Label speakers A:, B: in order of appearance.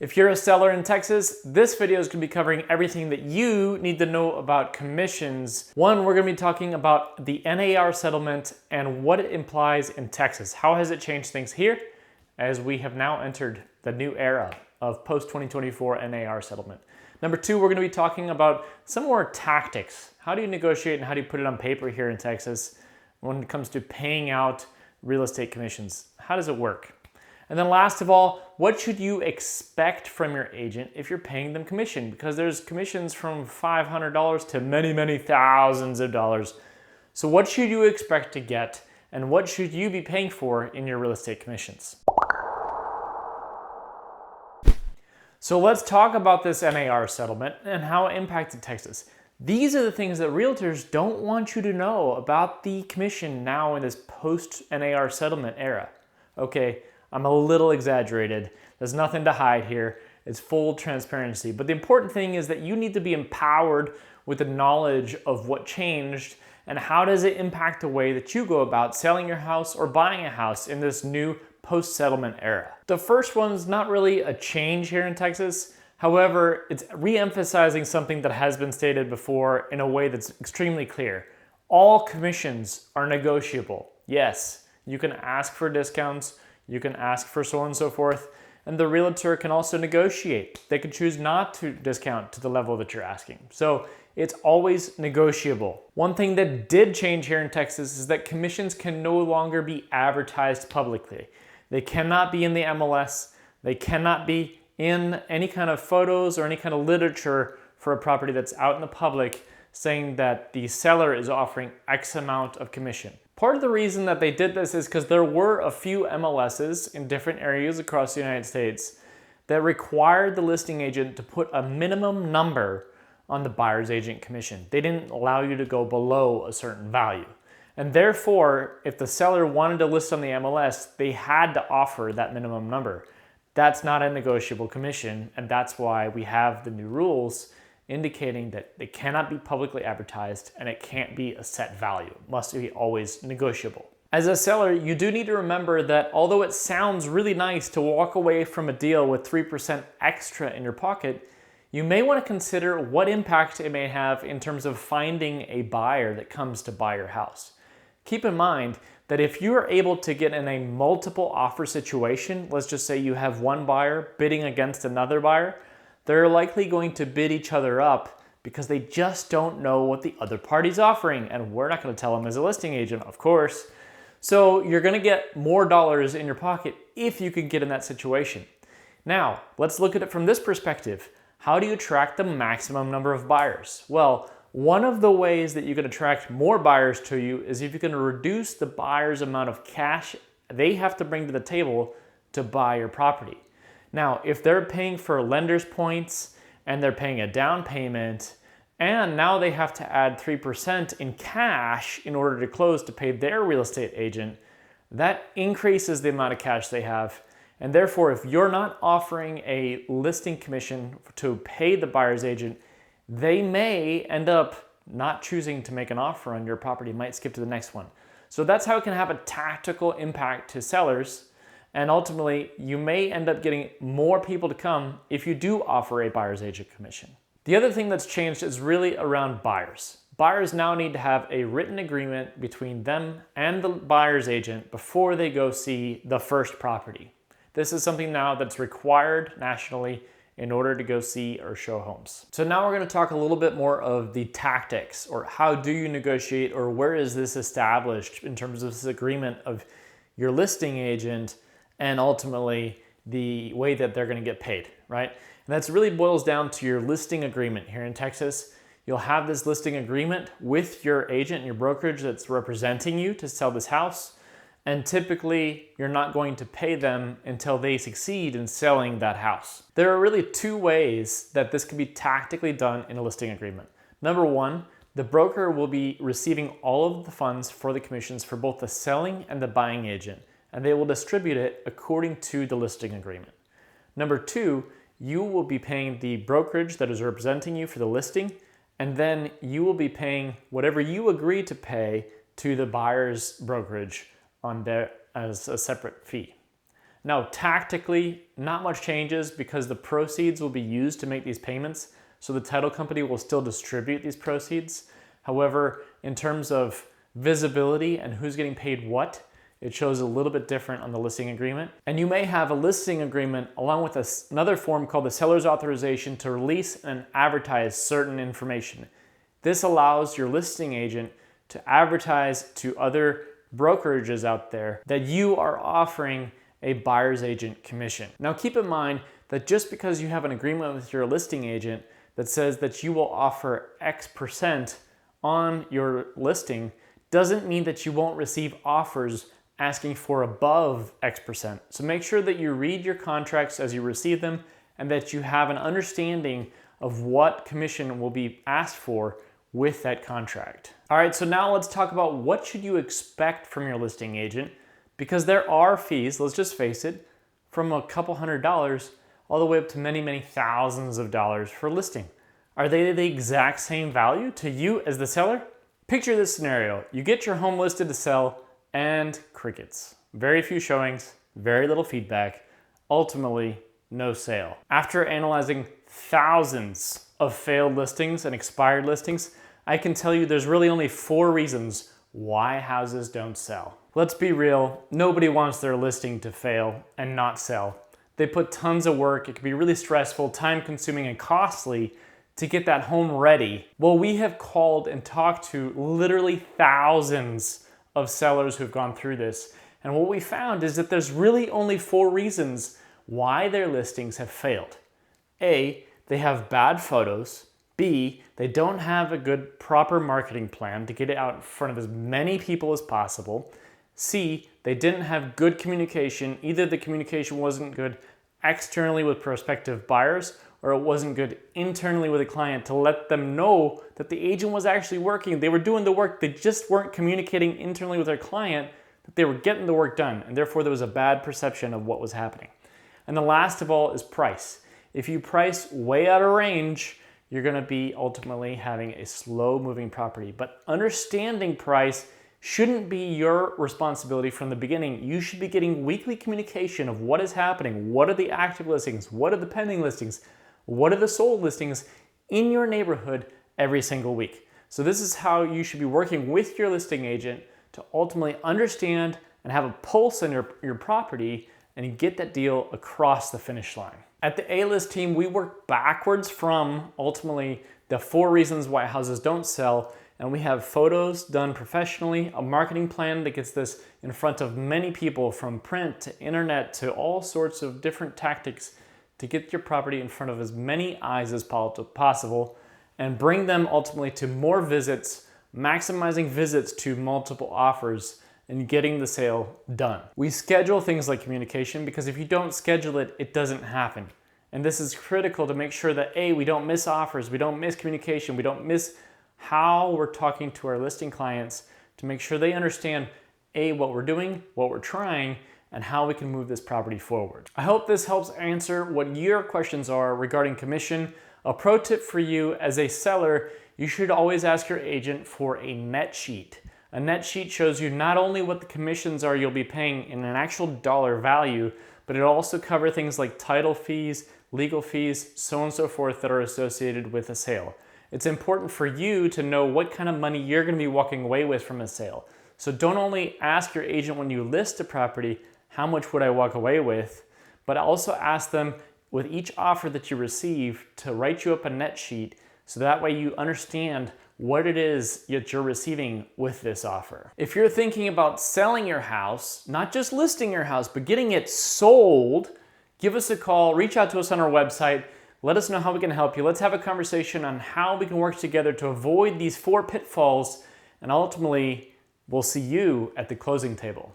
A: If you're a seller in Texas, this video is going to be covering everything that you need to know about commissions. One, we're going to be talking about the NAR settlement and what it implies in Texas. How has it changed things here as we have now entered the new era of post-2024 NAR settlement. Number two, we're going to be talking about some more tactics. How do you negotiate and how do you put it on paper here in Texas when it comes to paying out real estate commissions? How does it work? And then last of all, what should you expect from your agent if you're paying them commission? Because there's commissions from $500 to many, many thousands of dollars. So what should you expect to get and what should you be paying for in your real estate commissions? So let's talk about this NAR settlement and how it impacted Texas. These are the things that realtors don't want you to know about the commission now in this post-NAR settlement era. Okay, I'm a little exaggerated. There's nothing to hide here. It's full transparency. But the important thing is that you need to be empowered with the knowledge of what changed and how does it impact the way that you go about selling your house or buying a house in this new post-settlement era. The first one's not really a change here in Texas. However, it's re-emphasizing something that has been stated before in a way that's extremely clear. All commissions are negotiable. Yes, you can ask for discounts, you can ask for so on and so forth, and the realtor can also negotiate. They can choose not to discount to the level that you're asking. So it's always negotiable. One thing that did change here in Texas is that commissions can no longer be advertised publicly. They cannot be in the MLS. They cannot be in any kind of photos or any kind of literature for a property that's out in the public saying that the seller is offering X amount of commission. Part of the reason that they did this is because there were a few MLSs in different areas across the United States that required the listing agent to put a minimum number on the buyer's agent commission. They didn't allow you to go below a certain value. And therefore, if the seller wanted to list on the MLS, they had to offer that minimum number. That's not a negotiable commission, and that's why we have the new rules indicating that it cannot be publicly advertised and it can't be a set value. It must be always negotiable. As a seller, you do need to remember that although it sounds really nice to walk away from a deal with 3% extra in your pocket, you may want to consider what impact it may have in terms of finding a buyer that comes to buy your house. Keep in mind that if you are able to get in a multiple offer situation, let's just say you have one buyer bidding against another buyer, they're likely going to bid each other up because they just don't know what the other party's offering, and we're not going to tell them as a listing agent, of course. So you're going to get more dollars in your pocket if you can get in that situation. Now, let's look at it from this perspective. How do you attract the maximum number of buyers? Well, one of the ways that you can attract more buyers to you is if you can reduce the buyer's amount of cash they have to bring to the table to buy your property. Now, if they're paying for lender's points and they're paying a down payment and now they have to add 3% in cash in order to close to pay their real estate agent, that increases the amount of cash they have. And therefore, if you're not offering a listing commission to pay the buyer's agent, they may end up not choosing to make an offer on your property, might skip to the next one. So that's how it can have a tactical impact to sellers. And ultimately, you may end up getting more people to come if you do offer a buyer's agent commission. The other thing that's changed is really around buyers. Buyers now need to have a written agreement between them and the buyer's agent before they go see the first property. This is something now that's required nationally in order to go see or show homes. So now we're going to talk a little bit more of the tactics, or how do you negotiate, or where is this established in terms of this agreement of your listing agent and ultimately the way that they're going to get paid, right? And that's really boils down to your listing agreement here in Texas. You'll have this listing agreement with your agent and your brokerage that's representing you to sell this house. And typically, you're not going to pay them until they succeed in selling that house. There are really two ways that this can be tactically done in a listing agreement. Number one, the broker will be receiving all of the funds for the commissions for both the selling and the buying agent, and they will distribute it according to the listing agreement. Number two, you will be paying the brokerage that is representing you for the listing, and then you will be paying whatever you agree to pay to the buyer's brokerage on there as a separate fee. Now, tactically, not much changes because the proceeds will be used to make these payments, so the title company will still distribute these proceeds. However, in terms of visibility and who's getting paid what, it shows a little bit different on the listing agreement. And you may have a listing agreement along with another form called the seller's authorization to release and advertise certain information. This allows your listing agent to advertise to other brokerages out there that you are offering a buyer's agent commission. Now keep in mind that just because you have an agreement with your listing agent that says that you will offer X% on your listing doesn't mean that you won't receive offers asking for above X%. So make sure that you read your contracts as you receive them and that you have an understanding of what commission will be asked for with that contract. All right, so now let's talk about what should you expect from your listing agent, because there are fees, let's just face it, from a couple $100 all the way up to many, many thousands of dollars for listing. Are they the exact same value to you as the seller? Picture this scenario. You get your home listed to sell and crickets. Very few showings, very little feedback, ultimately no sale. After analyzing thousands of failed listings and expired listings, I can tell you there's really only 4 reasons why houses don't sell. Let's be real, nobody wants their listing to fail and not sell. They put tons of work, it can be really stressful, time consuming and costly to get that home ready. Well, we have called and talked to literally thousands of sellers who've gone through this. And what we found is that there's really only 4 reasons why their listings have failed. A, they have bad photos. B, they don't have a good proper marketing plan to get it out in front of as many people as possible. C, they didn't have good communication. Either the communication wasn't good externally with prospective buyers or it wasn't good internally with a client to let them know that the agent was actually working. They were doing the work, they just weren't communicating internally with their client that they were getting the work done, and therefore there was a bad perception of what was happening. And the last of all is price. If you price way out of range, you're gonna be ultimately having a slow moving property. But understanding price shouldn't be your responsibility from the beginning. You should be getting weekly communication of what is happening. What are the active listings? What are the pending listings? What are the sold listings in your neighborhood every single week? So this is how you should be working with your listing agent to ultimately understand and have a pulse on your property and get that deal across the finish line. At the A-List team, we work backwards from ultimately the 4 reasons why houses don't sell, and we have photos done professionally, a marketing plan that gets this in front of many people, from print to internet to all sorts of different tactics to get your property in front of as many eyes as possible and bring them ultimately to more visits, maximizing visits to multiple offers and getting the sale done. We schedule things like communication because if you don't schedule it, it doesn't happen. And this is critical to make sure that A, we don't miss offers, we don't miss communication, we don't miss how we're talking to our listing clients to make sure they understand A, what we're doing, what we're trying, and how we can move this property forward. I hope this helps answer what your questions are regarding commission. A pro tip for you as a seller, you should always ask your agent for a net sheet. A net sheet shows you not only what the commissions are you'll be paying in an actual dollar value, but it'll also cover things like title fees, legal fees, so on and so forth that are associated with a sale. It's important for you to know what kind of money you're going to be walking away with from a sale. So don't only ask your agent when you list a property, how much would I walk away with, but also ask them with each offer that you receive to write you up a net sheet so that way you understand what it is that you're receiving with this offer. If you're thinking about selling your house, not just listing your house, but getting it sold, give us a call, reach out to us on our website, let us know how we can help you. Let's have a conversation on how we can work together to avoid these 4 pitfalls, and ultimately, we'll see you at the closing table.